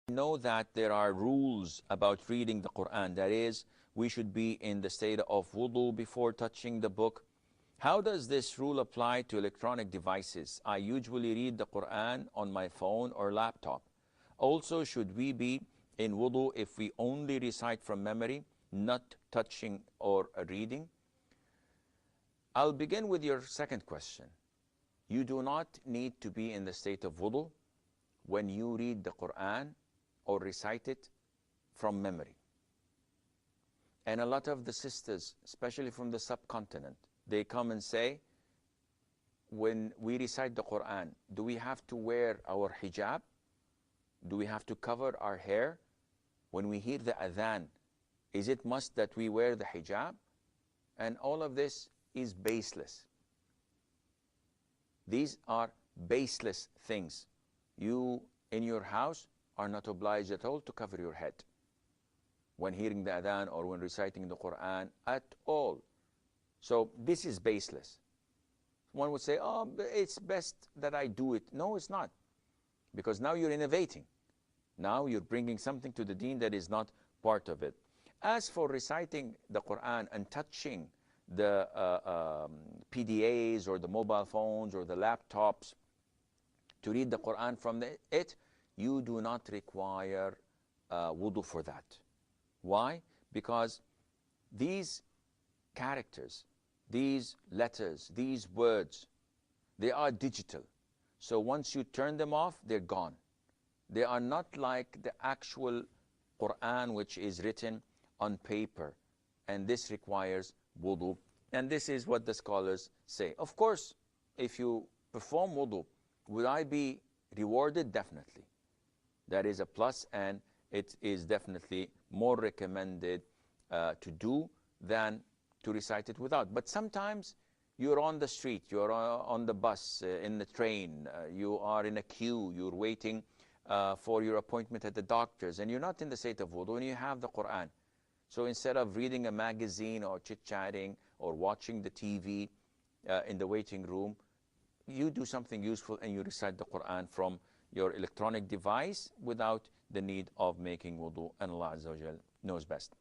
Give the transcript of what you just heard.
know that there are rules about reading the Quran. That is, we should be in the state of wudu before touching the book. How does this rule apply to electronic devices? I usually read the Quran on my phone or laptop. Also, should we be in wudu if we only recite from memory, not touching or reading? I'll begin with your second question. You do not need to be in the state of wudu when you read the Quran or recite it from memory. And a lot of the sisters, especially from the subcontinent, they come and say, when we recite the Quran, do we have to wear our hijab? Do we have to cover our hair? When we hear the adhan, is it must that we wear the hijab? And all of this is baseless. These are baseless things. You, in your house, are not obliged at all to cover your head when hearing the adhan or when reciting the Quran at all. So this is baseless. One would say, oh, it's best that I do it. No, it's not. Because now you're innovating. Now you're bringing something to the deen that is not part of it. As for reciting the Quran and touching the PDAs or the mobile phones or the laptops to read the Quran from it, you do not require wudu for that. Why? Because these characters, these letters, these words, they are digital. So once you turn them off, they're gone. They are not like the actual Quran, which is written on paper. And this requires wudu. And this is what the scholars say. Of course, if you perform wudu, would I be rewarded? Definitely. That is a plus, and it is definitely more recommended to do than to recite it without. But sometimes you're on the street, you're on the bus, in the train, you are in a queue, you're waiting for your appointment at the doctor's, and you're not in the state of wudu, and you have the Quran. So instead of reading a magazine or chit-chatting or watching the TV in the waiting room, you do something useful and you recite the Quran from your electronic device without the need of making wudu, and Allah Azza wa Jal knows best.